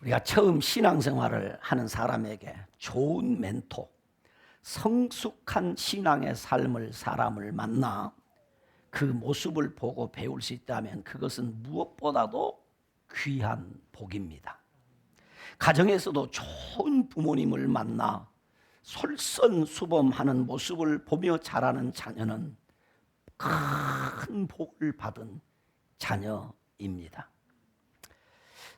우리가 처음 신앙생활을 하는 사람에게 좋은 멘토, 성숙한 신앙의 삶을 사람을 만나 그 모습을 보고 배울 수 있다면 그것은 무엇보다도 귀한 복입니다. 가정에서도 좋은 부모님을 만나 솔선수범하는 모습을 보며 자라는 자녀는 큰 복을 받은 자녀입니다.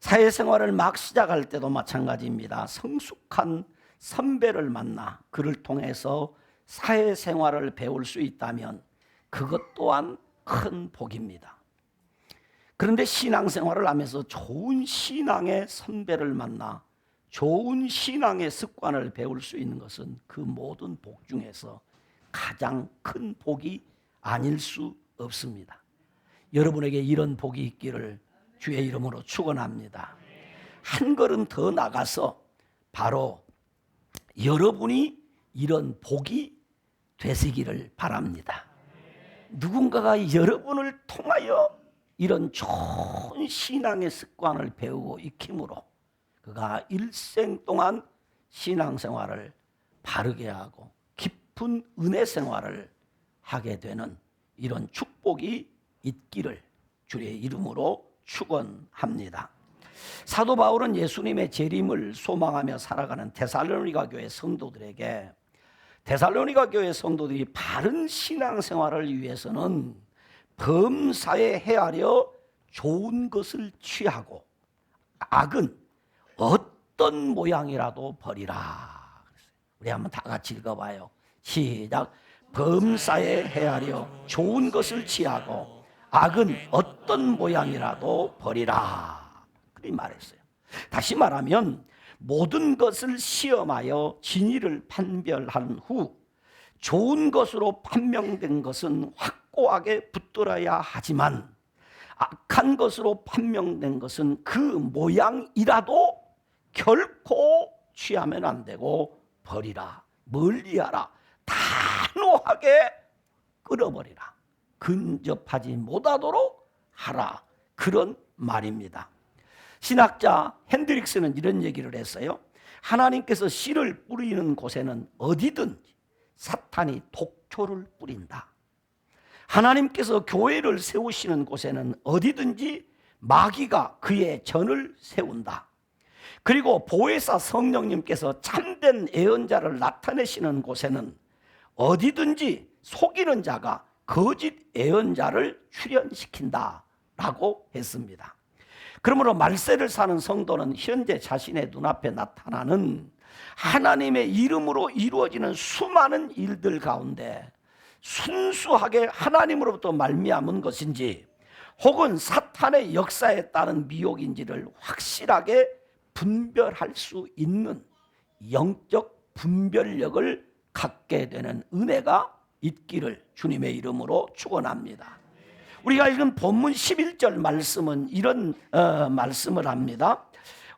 사회생활을 막 시작할 때도 마찬가지입니다. 성숙한 선배를 만나 그를 통해서 사회생활을 배울 수 있다면 그것 또한 큰 복입니다. 그런데 신앙생활을 하면서 좋은 신앙의 선배를 만나 좋은 신앙의 습관을 배울 수 있는 것은 그 모든 복 중에서 가장 큰 복이 아닐 수 없습니다. 여러분에게 이런 복이 있기를 주의 이름으로 축원합니다. 한 걸음 더 나가서 바로 여러분이 이런 복이 되시기를 바랍니다. 누군가가 여러분을 통하여 이런 좋은 신앙의 습관을 배우고 익힘으로 그가 일생 동안 신앙생활을 바르게 하고 깊은 은혜 생활을 하게 되는 이런 축복이 있기를 주의 이름으로 축원합니다. 사도 바울은 예수님의 재림을 소망하며 살아가는 데살로니가 교회 성도들에게 데살로니가 교회 성도들이 바른 신앙생활을 위해서는 범사에 헤아려 좋은 것을 취하고 악은 어떤 모양이라도 버리라. 우리 한번 다 같이 읽어봐요. 시작. 범사에 헤아려 좋은 것을 취하고 악은 어떤 모양이라도 버리라. 그렇게 말했어요. 다시 말하면 모든 것을 시험하여 진리를 판별한 후 좋은 것으로 판명된 것은 확고하게 붙들어야 하지만 악한 것으로 판명된 것은 그 모양이라도 결코 취하면 안 되고 버리라. 멀리하라. 단호하게 끊어버리라. 근접하지 못하도록 하라. 그런 말입니다. 신학자 핸드릭스는 이런 얘기를 했어요. 하나님께서 씨를 뿌리는 곳에는 어디든 사탄이 독초를 뿌린다. 하나님께서 교회를 세우시는 곳에는 어디든지 마귀가 그의 전을 세운다. 그리고 보혜사 성령님께서 참된 예언자를 나타내시는 곳에는 어디든지 속이는 자가 거짓 예언자를 출현시킨다라고 했습니다. 그러므로 말세를 사는 성도는 현재 자신의 눈앞에 나타나는 하나님의 이름으로 이루어지는 수많은 일들 가운데 순수하게 하나님으로부터 말미암은 것인지 혹은 사탄의 역사에 따른 미혹인지를 확실하게 분별할 수 있는 영적 분별력을 갖게 되는 은혜가 있기를 주님의 이름으로 축원합니다. 우리가 읽은 본문 11절 말씀은 이런 말씀을 합니다.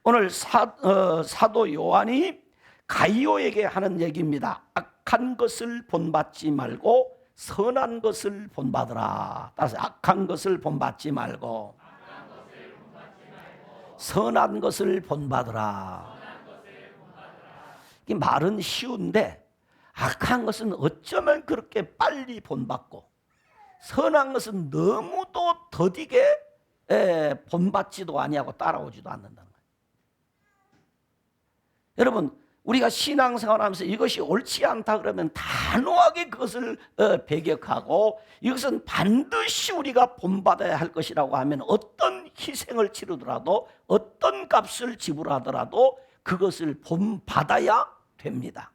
오늘 사도 요한이 가이오에게 하는 얘기입니다. 악한 것을 본받지 말고 선한 것을 본받으라. 따라서 악한 것을 본받지 말고 선한 것을 본받으라. 이 말은 쉬운데 악한 것은 어쩌면 그렇게 빨리 본받고 선한 것은 너무도 더디게 본받지도 아니하고 따라오지도 않는다는 거예요. 여러분, 우리가 신앙생활하면서 이것이 옳지 않다 그러면 단호하게 그것을 배격하고 이것은 반드시 우리가 본받아야 할 것이라고 하면 어떤 희생을 치르더라도 어떤 값을 지불하더라도 그것을 본받아야 됩니다.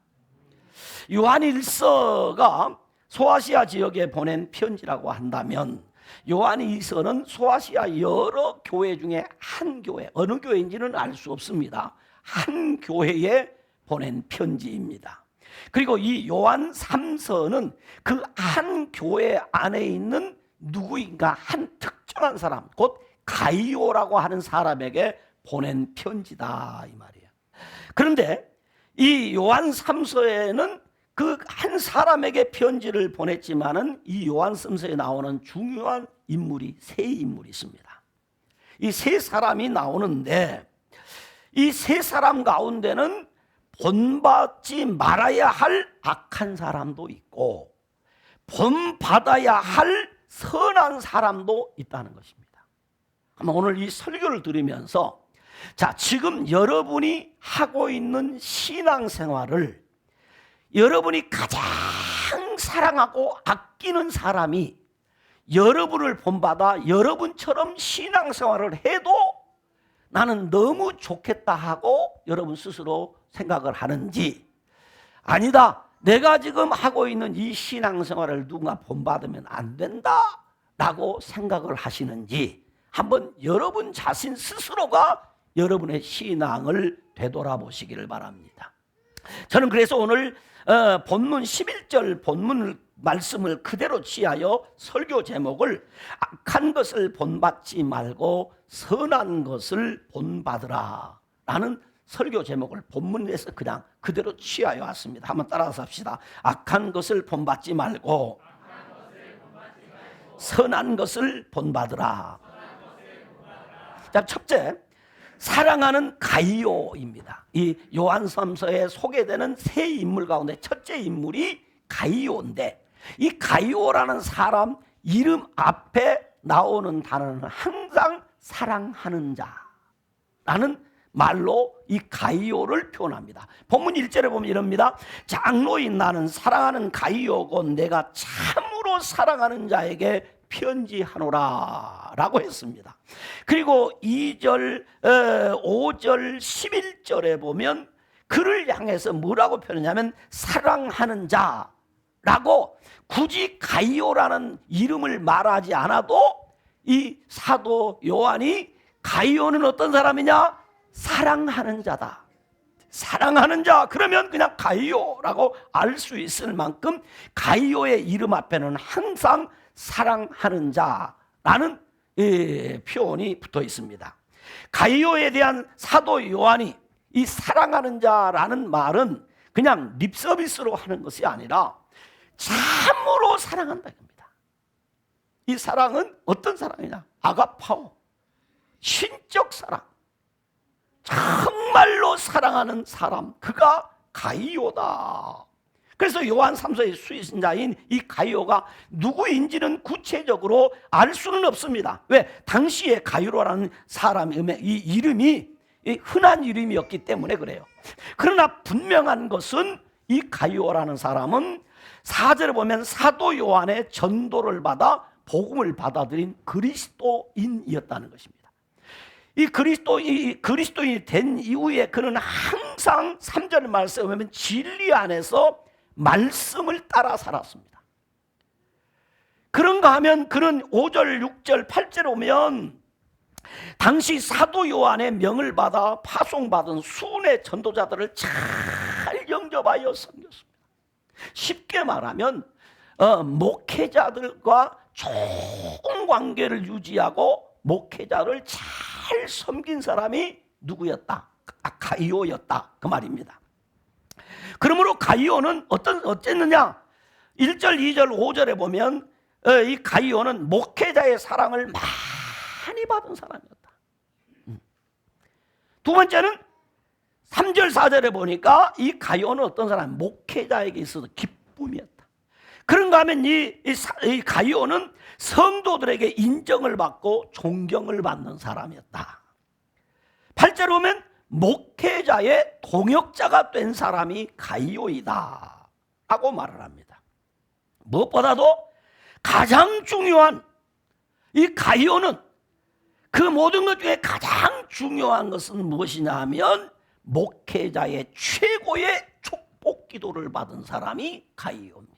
요한일서가 소아시아 지역에 보낸 편지라고 한다면 요한일서는 소아시아 여러 교회 중에 한 교회, 어느 교회인지는 알 수 없습니다. 한 교회에 보낸 편지입니다. 그리고 이 요한 3서는 그 한 교회 안에 있는 누구인가 한 특정한 사람, 곧 가이오라고 하는 사람에게 보낸 편지다 이 말이에요. 그런데 이 요한 3서에는 그 한 사람에게 편지를 보냈지만은 이 요한 3서에 나오는 중요한 인물이 세 인물이 있습니다. 이 세 사람이 나오는데 이 세 사람 가운데는 본받지 말아야 할 악한 사람도 있고 본받아야 할 선한 사람도 있다는 것입니다. 아마 오늘 이 설교를 들으면서 자, 지금 여러분이 하고 있는 신앙생활을 여러분이 가장 사랑하고 아끼는 사람이 여러분을 본받아 여러분처럼 신앙생활을 해도 나는 너무 좋겠다 하고 여러분 스스로 생각을 하는지, 아니다, 내가 지금 하고 있는 이 신앙생활을 누군가 본받으면 안 된다 라고 생각을 하시는지 한번 여러분 자신 스스로가 여러분의 신앙을 되돌아보시기를 바랍니다. 저는 그래서 오늘 본문 11절 본문 말씀을 그대로 취하여 설교 제목을 악한 것을 본받지 말고 선한 것을 본받으라 라는 설교 제목을 본문에서 그냥 그대로 취하여 왔습니다. 한번 따라서 합시다. 악한 것을 본받지 말고 선한 것을 본받으라. 자, 첫째, 사랑하는 가이오입니다. 이 요한삼서에 소개되는 세 인물 가운데 첫째 인물이 가이오인데, 이 가이오라는 사람 이름 앞에 나오는 단어는 항상 사랑하는 자라는 말로 이 가이오를 표현합니다. 본문 1절에 보면 이럽니다. 장로인 나는 사랑하는 가이오고 내가 참으로 사랑하는 자에게 편지하노라 라고 했습니다. 그리고 2절, 5절, 11절에 보면 그를 향해서 뭐라고 표현하냐면 사랑하는 자라고 굳이 가이오라는 이름을 말하지 않아도 이 사도 요한이 가이오는 어떤 사람이냐? 사랑하는 자다. 사랑하는 자, 그러면 그냥 가이오라고 알 수 있을 만큼 가이오의 이름 앞에는 항상 사랑하는 자라는 표현이 붙어 있습니다. 가이오에 대한 사도 요한이 이 사랑하는 자라는 말은 그냥 립서비스로 하는 것이 아니라 참으로 사랑한다 입니다. 이 사랑은 어떤 사랑이냐? 아가파오, 신적 사랑, 정말로 사랑하는 사람, 그가 가이오다. 그래서 요한 3서의 수신자인 이 가이오가 누구인지는 구체적으로 알 수는 없습니다. 왜? 당시에 가이오라는 사람의 이 이름이 흔한 이름이었기 때문에 그래요. 그러나 분명한 것은 이 가이오라는 사람은 4절에 보면 사도 요한의 전도를 받아 복음을 받아들인 그리스도인이었다는 것입니다. 이 그리스도인이 된 이후에 그는 항상 3절 말씀에 보면 진리 안에서 말씀을 따라 살았습니다. 그런가 하면 그는 5절, 6절, 8절에 오면 당시 사도 요한의 명을 받아 파송받은 수훈의 전도자들을 잘 영접하여 섬겼습니다. 쉽게 말하면 목회자들과 좋은 관계를 유지하고 목회자를 잘 섬긴 사람이 누구였다? 가이오였다, 그 말입니다. 그러므로 가이오는 어쨌느냐? 1절, 2절, 5절에 보면 이 가이오는 목회자의 사랑을 많이 받은 사람이었다. 두 번째는 3절, 4절에 보니까 이 가이오는 어떤 사람? 목회자에게 있어서 기쁨이었다. 그런가 하면 이 가이오는 성도들에게 인정을 받고 존경을 받는 사람이었다. 8절에 보면 목회자의 동역자가 된 사람이 가이오이다 라고 말을 합니다. 무엇보다도 가장 중요한 이 가이오는 그 모든 것 중에 가장 중요한 것은 무엇이냐 하면 목회자의 최고의 축복 기도를 받은 사람이 가이오입니다.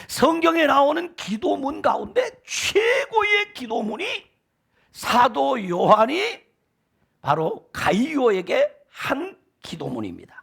성경에 나오는 기도문 가운데 최고의 기도문이 사도 요한이 바로 가이오에게 한 기도문입니다.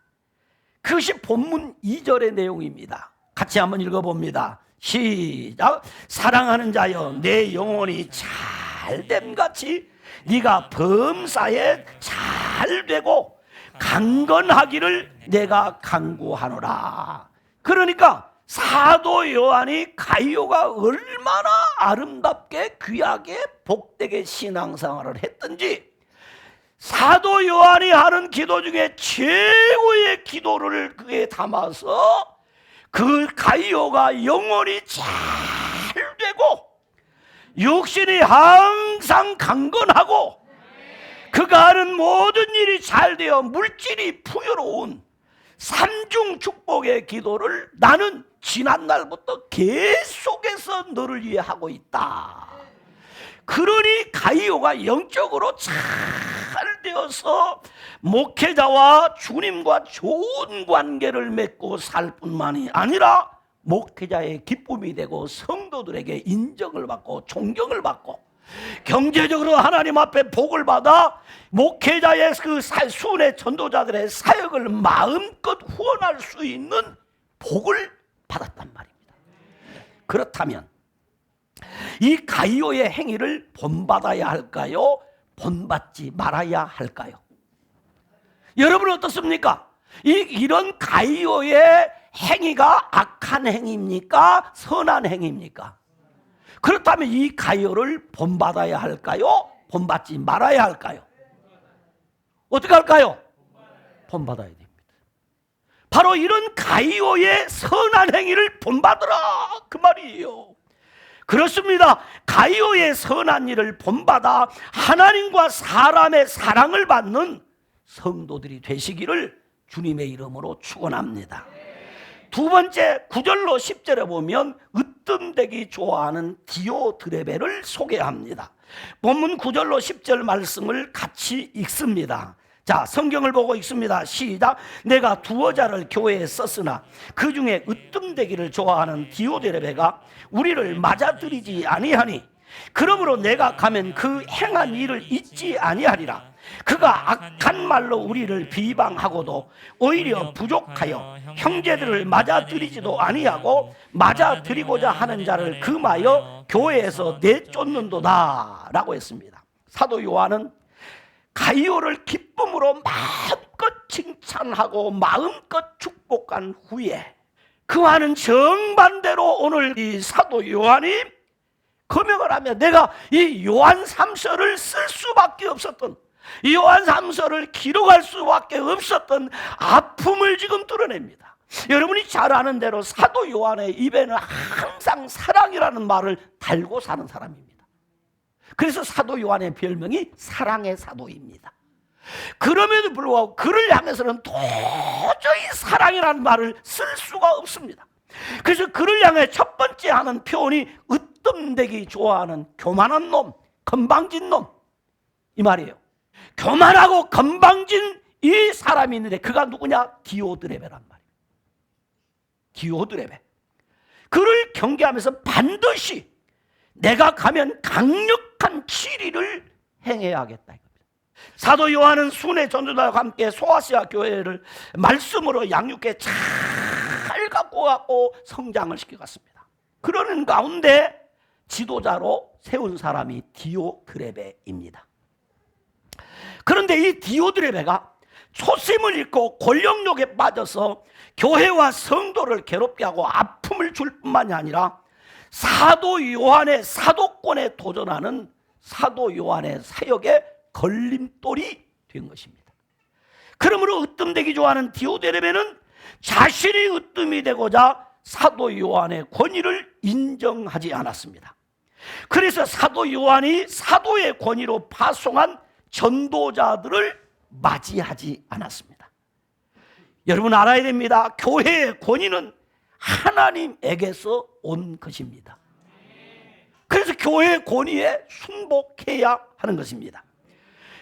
그것이 본문 2절의 내용입니다. 같이 한번 읽어봅니다. 시작. 사랑하는 자여 내 영혼이 잘됨같이 네가 범사에 잘되고 강건하기를 내가 간구하노라. 그러니까 사도 요한이 가이오가 얼마나 아름답게 귀하게 복되게 신앙생활을 했든지 사도 요한이 하는 기도 중에 최고의 기도를 그에 담아서 그 가이오가 영혼이 잘 되고 육신이 항상 강건하고 그가 하는 모든 일이 잘 되어 물질이 풍요로운 삼중 축복의 기도를 나는 지난날부터 계속해서 너를 위해 하고 있다. 그러니 가이오가 영적으로 잘 되어서 목회자와 주님과 좋은 관계를 맺고 살 뿐만이 아니라 목회자의 기쁨이 되고 성도들에게 인정을 받고 존경을 받고 경제적으로 하나님 앞에 복을 받아 목회자의 그 순회 전도자들의 사역을 마음껏 후원할 수 있는 복을 받았단 말입니다. 그렇다면 이 가이오의 행위를 본받아야 할까요? 본받지 말아야 할까요? 여러분은 어떻습니까? 이런 가이오의 행위가 악한 행위입니까? 선한 행위입니까? 그렇다면 이 가이오를 본받아야 할까요? 본받지 말아야 할까요? 어떻게 할까요? 본받아야 됩니다. 바로 이런 가이오의 선한 행위를 본받으라 그 말이에요. 그렇습니다. 가이오의 선한 일을 본받아 하나님과 사람의 사랑을 받는 성도들이 되시기를 주님의 이름으로 축원합니다. 두 번째 9절로 10절에 보면 으뜸되기 좋아하는 디오드레베를 소개합니다. 본문 9절로 10절 말씀을 같이 읽습니다. 자, 성경을 보고 읽습니다. 시작. 내가 두어 자를 교회에 썼으나 그 중에 으뜸되기를 좋아하는 디오드레베가 우리를 맞아들이지 아니하니 그러므로 내가 가면 그 행한 일을 잊지 아니하리라. 그가 악한 말로 우리를 비방하고도 오히려 부족하여 형제들을 맞아들이지도 아니하고 맞아들이고자 하는 자를 금하여 교회에서 내쫓는도다 라고 했습니다. 사도 요한은 가이오를 기쁨으로 마음껏 칭찬하고 마음껏 축복한 후에 그와는 정반대로 오늘 이 사도 요한이 거명을 하며 내가 이 요한 3서를 쓸 수밖에 없었던 이 요한 3서를 기록할 수밖에 없었던 아픔을 지금 드러냅니다. 여러분이 잘 아는 대로 사도 요한의 입에는 항상 사랑이라는 말을 달고 사는 사람입니다. 그래서 사도 요한의 별명이 사랑의 사도입니다. 그럼에도 불구하고 그를 향해서는 도저히 사랑이라는 말을 쓸 수가 없습니다. 그래서 그를 향해 첫 번째 하는 표현이 으뜸되기 좋아하는 교만한 놈, 건방진 놈 이 말이에요. 교만하고 건방진 이 사람이 있는데 그가 누구냐? 디오드레베란 말이에요. 디오드레베. 그를 경계하면서 반드시 내가 가면 강력한 치리를 행해야 하겠다 이겁니다. 사도 요한은 순회 전도자와 함께 소아시아 교회를 말씀으로 양육해 잘 갖고 성장을 시켜갔습니다. 그러는 가운데 지도자로 세운 사람이 디오드레베입니다. 그런데 이 디오드레베가 초심을 잃고 권력욕에 빠져서 교회와 성도를 괴롭게 하고 아픔을 줄 뿐만이 아니라 사도 요한의 사도권에 도전하는 사도 요한의 사역에 걸림돌이 된 것입니다. 그러므로 으뜸되기 좋아하는 디오드레베는 자신이 으뜸이 되고자 사도 요한의 권위를 인정하지 않았습니다. 그래서 사도 요한이 사도의 권위로 파송한 전도자들을 맞이하지 않았습니다. 여러분 알아야 됩니다. 교회의 권위는 하나님에게서 온 것입니다. 그래서 교회의 권위에 순복해야 하는 것입니다.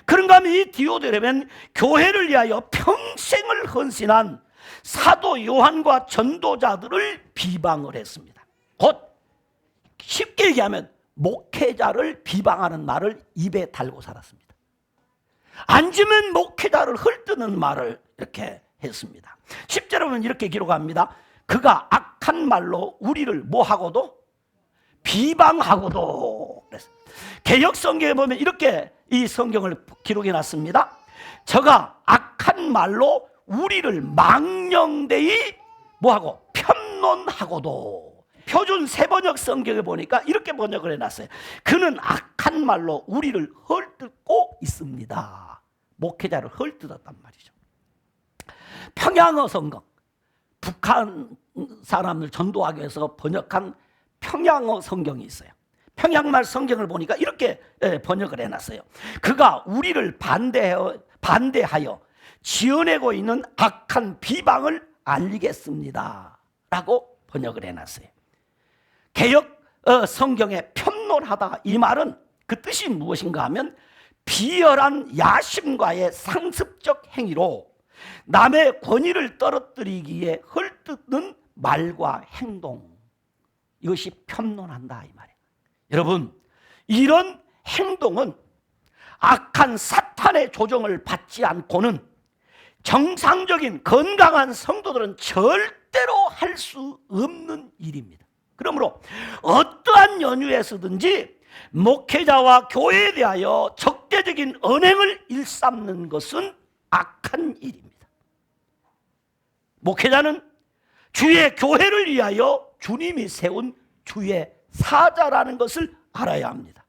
그런가 하면 이 디오드레베는 교회를 위하여 평생을 헌신한 사도 요한과 전도자들을 비방을 했습니다. 곧 쉽게 얘기하면 목회자를 비방하는 말을 입에 달고 살았습니다. 앉으면 목회자를 헐뜯는 말을 이렇게 했습니다. 10절에 보면 이렇게 기록합니다. 그가 악한 말로 우리를 뭐하고도 비방하고도 그랬습니다. 개역 성경에 보면 이렇게 이 성경을 기록해 놨습니다. 저가 악한 말로 우리를 망령되이 뭐하고 편론하고도. 표준 세번역 성경에 보니까 이렇게 번역을 해놨어요. 그는 악한 말로 우리를 헐뜯고 있습니다. 목회자를 헐뜯었단 말이죠. 평양어 성경, 북한 사람을 전도하기 위해서 번역한 평양어 성경이 있어요. 평양말 성경을 보니까 이렇게 번역을 해놨어요. 그가 우리를 반대하여 지어내고 있는 악한 비방을 알리겠습니다 라고 번역을 해놨어요. 개역 성경에 편론하다, 이 말은 그 뜻이 무엇인가 하면 비열한 야심과의 상습적 행위로 남의 권위를 떨어뜨리기에 헐뜯는 말과 행동, 이것이 편론한다 이 말이에요. 여러분, 이런 행동은 악한 사탄의 조정을 받지 않고는 정상적인 건강한 성도들은 절대로 할 수 없는 일입니다. 그러므로 어떠한 연유에서든지 목회자와 교회에 대하여 적대적인 언행을 일삼는 것은 악한 일입니다. 목회자는 주의 교회를 위하여 주님이 세운 주의 사자라는 것을 알아야 합니다.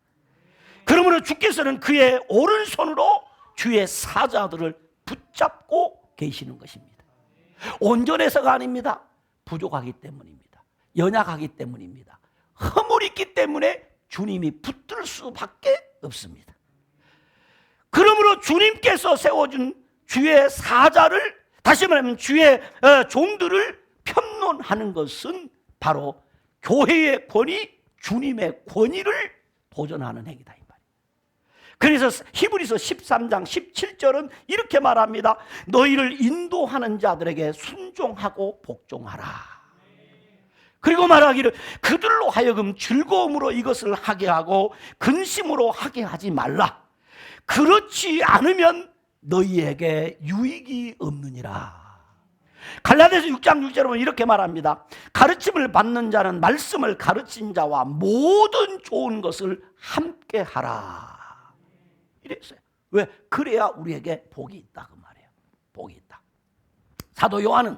그러므로 주께서는 그의 오른손으로 주의 사자들을 붙잡고 계시는 것입니다. 온전해서가 아닙니다. 부족하기 때문입니다. 연약하기 때문입니다. 허물이 있기 때문에 주님이 붙들 수밖에 없습니다. 그러므로 주님께서 세워준 주의 사자를, 다시 말하면 주의 종들을 편론하는 것은 바로 교회의 권위, 주님의 권위를 도전하는 행위다 이 말이에요. 그래서 히브리서 13장 17절은 이렇게 말합니다. 너희를 인도하는 자들에게 순종하고 복종하라. 그리고 말하기를 그들로 하여금 즐거움으로 이것을 하게 하고 근심으로 하게 하지 말라. 그렇지 않으면 너희에게 유익이 없느니라. 갈라디아서 6장 6절에 보면 이렇게 말합니다. 가르침을 받는 자는 말씀을 가르친 자와 모든 좋은 것을 함께 하라. 이랬어요. 왜? 그래야 우리에게 복이 있다 그 말이에요. 복이 있다. 사도 요한은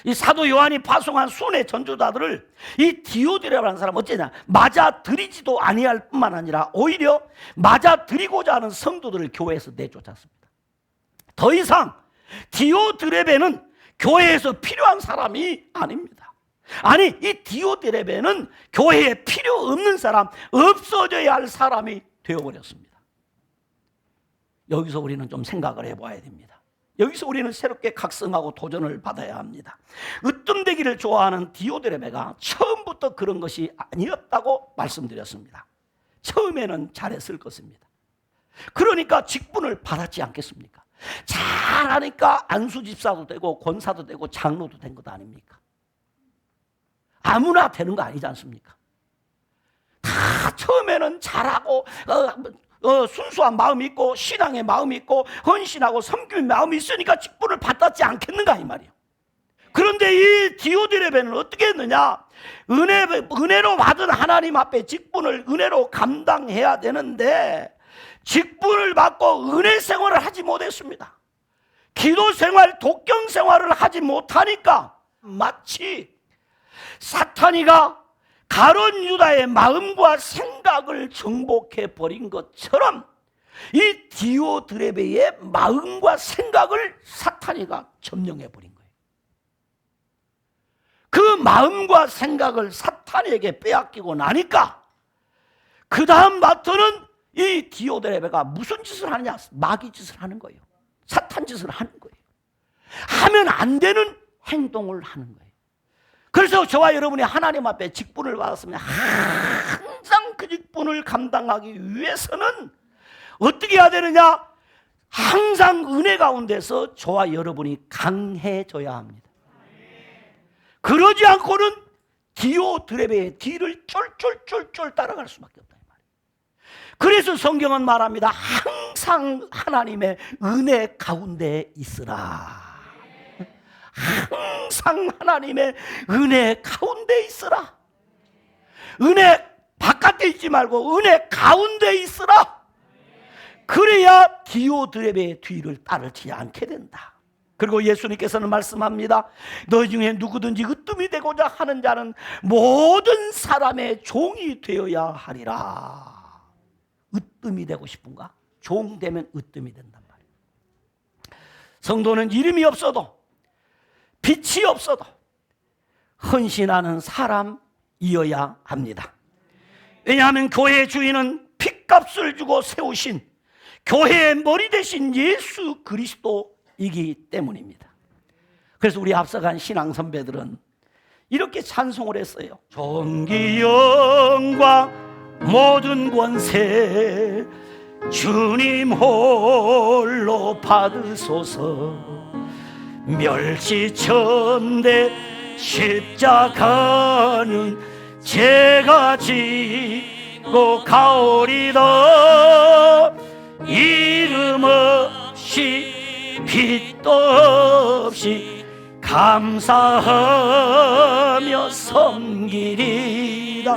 이 사도 요한이 파송한 순회 전도자들을 이 디오드레라는 사람 어쩌냐, 맞아들이지도 아니할 뿐만 아니라 오히려 맞아들이고자 하는 성도들을 교회에서 내쫓았습니다. 더 이상 디오드레베는 교회에서 필요한 사람이 아닙니다. 아니, 이 디오드레베는 교회에 필요 없는 사람, 없어져야 할 사람이 되어버렸습니다. 여기서 우리는 좀 생각을 해봐야 됩니다. 여기서 우리는 새롭게 각성하고 도전을 받아야 합니다. 으뜸되기를 좋아하는 디오드레베가 처음부터 그런 것이 아니었다고 말씀드렸습니다. 처음에는 잘했을 것입니다. 그러니까 직분을 받았지 않겠습니까? 잘하니까 안수 집사도 되고 권사도 되고 장로도 된 것 아닙니까? 아무나 되는 거 아니지 않습니까? 다 처음에는 잘하고 순수한 마음이 있고 신앙의 마음이 있고 헌신하고 섬김의 마음이 있으니까 직분을 받았지 않겠는가 이 말이에요. 그런데 이 디오드레베는 어떻게 했느냐, 은혜로 받은 하나님 앞에 직분을 은혜로 감당해야 되는데 직분을 받고 은혜 생활을 하지 못했습니다. 기도 생활, 독경 생활을 하지 못하니까 마치 사탄이가 가룟 유다의 마음과 생각을 정복해 버린 것처럼 이 디오드레베의 마음과 생각을 사탄이가 점령해 버린 거예요. 그 마음과 생각을 사탄에게 빼앗기고 나니까 그 다음 마터는 이 디오드레베가 무슨 짓을 하느냐, 마귀 짓을 하는 거예요. 사탄 짓을 하는 거예요. 하면 안 되는 행동을 하는 거예요. 그래서 저와 여러분이 하나님 앞에 직분을 받았으면 항상 그 직분을 감당하기 위해서는 어떻게 해야 되느냐? 항상 은혜 가운데서 저와 여러분이 강해져야 합니다. 그러지 않고는 디오드레베의 뒤를 쫄쫄쫄쫄 따라갈 수밖에 없다 이 말이에요. 그래서 성경은 말합니다. 항상 하나님의 은혜 가운데 있으라. 항상 하나님의 은혜 가운데 있으라. 은혜 바깥에 있지 말고 은혜 가운데 있으라. 그래야 디오드레베의 뒤를 따르지 않게 된다. 그리고 예수님께서는 말씀합니다. 너희 중에 누구든지 으뜸이 되고자 하는 자는 모든 사람의 종이 되어야 하리라. 으뜸이 되고 싶은가? 종 되면 으뜸이 된단 말이에요. 성도는 이름이 없어도 빛이 없어도 헌신하는 사람이어야 합니다. 왜냐하면 교회의 주인은 핏값을 주고 세우신 교회의 머리 되신 예수 그리스도이기 때문입니다. 그래서 우리 앞서간 신앙 선배들은 이렇게 찬송을 했어요. 존귀 영광 모든 권세 주님 홀로 받으소서. 멸시천대 십자가는 제가 지고 가오리다. 이름 없이 빛도 없이 감사하며 섬기리다.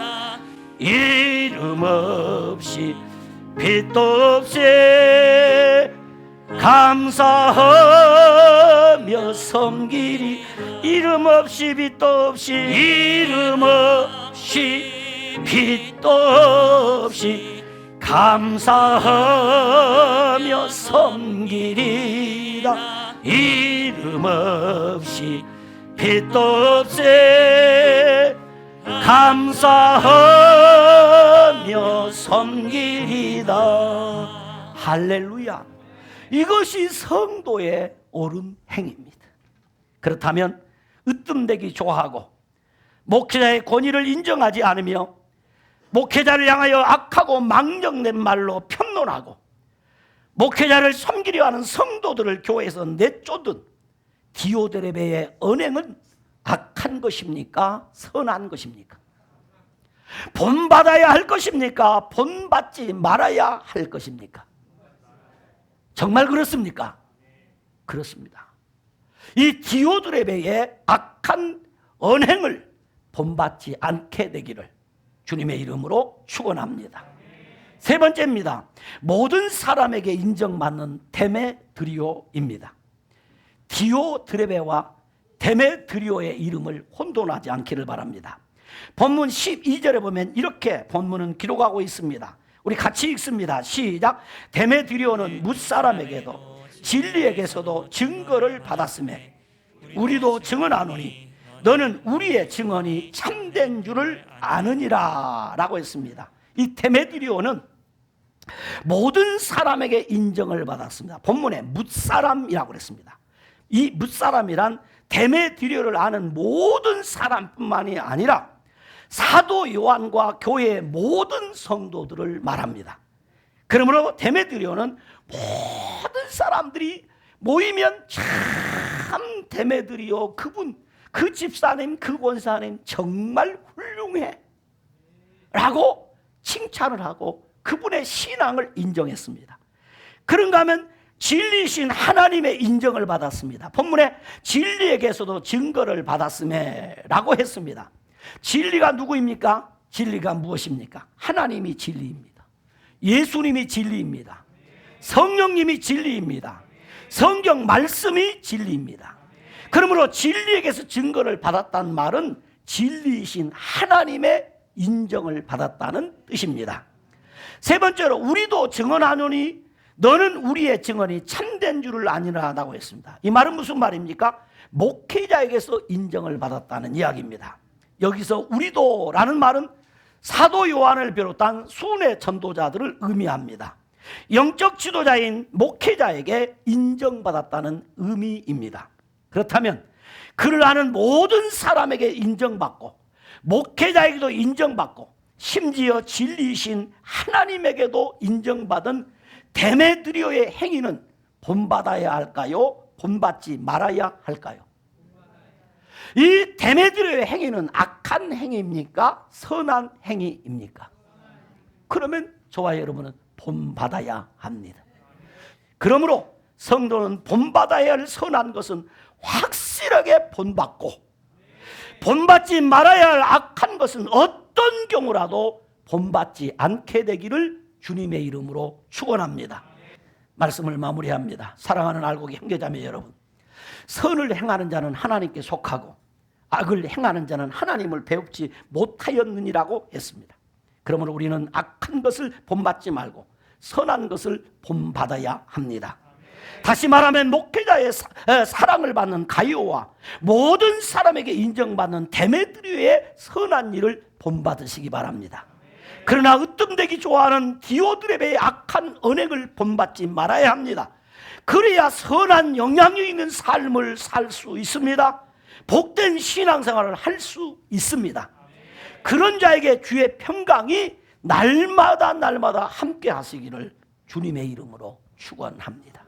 이름 없이 빛도 없이 감사하며 섬기리. 이름 없이 빛도 없이 이름 없이 빛도 없이 감사하며 섬기리다. 이름 없이 빛도 없이 감사하며 섬기리다. 할렐루야. 이것이 성도의 옳은 행위입니다. 그렇다면 으뜸되기 좋아하고 목회자의 권위를 인정하지 않으며 목회자를 향하여 악하고 망령된 말로 편론하고 목회자를 섬기려 하는 성도들을 교회에서 내쫓은 디오드레베의 언행은 악한 것입니까? 선한 것입니까? 본받아야 할 것입니까? 본받지 말아야 할 것입니까? 정말 그렇습니까? 그렇습니다. 이 디오드레베의 악한 언행을 본받지 않게 되기를 주님의 이름으로 축원합니다. 세 번째입니다. 모든 사람에게 인정받는 데메드리오입니다. 디오드레베와 데메드리오의 이름을 혼돈하지 않기를 바랍니다. 본문 12절에 보면 이렇게 본문은 기록하고 있습니다. 우리 같이 읽습니다. 시작. 데메드리오는 뭇사람에게도 진리에게서도 증거를 받았으매 우리도 증언하노니 너는 우리의 증언이 참된 줄을 아느니라 라고 했습니다. 이 데메드리오는 모든 사람에게 인정을 받았습니다. 본문에 뭇사람이라고 그랬습니다. 이 뭇사람이란 데메드리오를 아는 모든 사람뿐만이 아니라 사도 요한과 교회의 모든 성도들을 말합니다. 그러므로 데메드리오는 모든 사람들이 모이면 참 데메드리오 그분, 그 집사님, 그 권사님 정말 훌륭해 라고 칭찬을 하고 그분의 신앙을 인정했습니다. 그런가 하면 진리신 하나님의 인정을 받았습니다. 본문에 진리에게서도 증거를 받았음에 라고 했습니다. 진리가 누구입니까? 진리가 무엇입니까? 하나님이 진리입니다. 예수님이 진리입니다. 성령님이 진리입니다. 성경 말씀이 진리입니다. 그러므로 진리에게서 증거를 받았다는 말은 진리이신 하나님의 인정을 받았다는 뜻입니다. 세 번째로 우리도 증언하노니 너는 우리의 증언이 참된 줄을 아니라라고 했습니다. 이 말은 무슨 말입니까? 목회자에게서 인정을 받았다는 이야기입니다. 여기서 우리도라는 말은 사도 요한을 비롯한 수훈의 전도자들을 의미합니다. 영적 지도자인 목회자에게 인정받았다는 의미입니다. 그렇다면 그를 아는 모든 사람에게 인정받고 목회자에게도 인정받고 심지어 진리이신 하나님에게도 인정받은 데메드리오의 행위는 본받아야 할까요? 본받지 말아야 할까요? 이 데메드리오의 행위는 악한 행위입니까? 선한 행위입니까? 그러면 저와 여러분은 본받아야 합니다. 그러므로 성도는 본받아야 할 선한 것은 확실하게 본받고 본받지 말아야 할 악한 것은 어떤 경우라도 본받지 않게 되기를 주님의 이름으로 축원합니다. 말씀을 마무리합니다. 사랑하는 알곡이 형제자매 여러분, 선을 행하는 자는 하나님께 속하고 악을 행하는 자는 하나님을 배웁지 못하였느니라고 했습니다. 그러므로 우리는 악한 것을 본받지 말고 선한 것을 본받아야 합니다. 다시 말하면 목회자의 사랑을 받는 가이오와 모든 사람에게 인정받는 데메드리오의 선한 일을 본받으시기 바랍니다. 그러나 으뜸되기 좋아하는 디오드레베의 악한 언행을 본받지 말아야 합니다. 그래야 선한 영향력 있는 삶을 살 수 있습니다. 복된 신앙생활을 할 수 있습니다. 그런 자에게 주의 평강이 날마다 함께 하시기를 주님의 이름으로 축원합니다.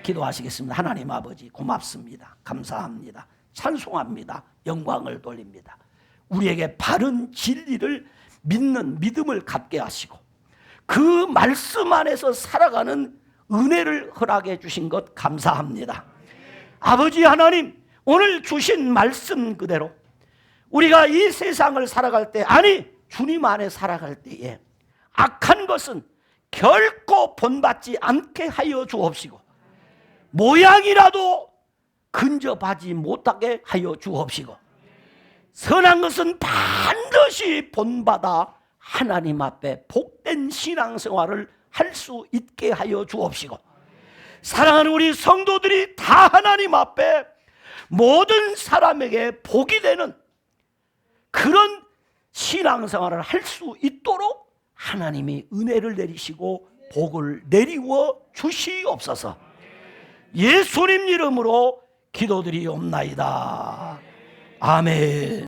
기도하시겠습니다. 하나님 아버지 고맙습니다. 감사합니다. 찬송합니다. 영광을 돌립니다. 우리에게 바른 진리를 믿는 믿음을 갖게 하시고 그 말씀 안에서 살아가는 은혜를 허락해 주신 것 감사합니다. 아버지 하나님, 오늘 주신 말씀 그대로 우리가 이 세상을 살아갈 때, 아니 주님 안에 살아갈 때에 악한 것은 결코 본받지 않게 하여 주옵시고 모양이라도 근접하지 못하게 하여 주옵시고 선한 것은 반드시 본받아 하나님 앞에 복된 신앙생활을 할 수 있게 하여 주옵시고 사랑하는 우리 성도들이 다 하나님 앞에 모든 사람에게 복이 되는 그런 신앙생활을 할 수 있도록 하나님이 은혜를 내리시고 복을 내리워 주시옵소서. 예수님 이름으로 기도드리옵나이다. 아멘.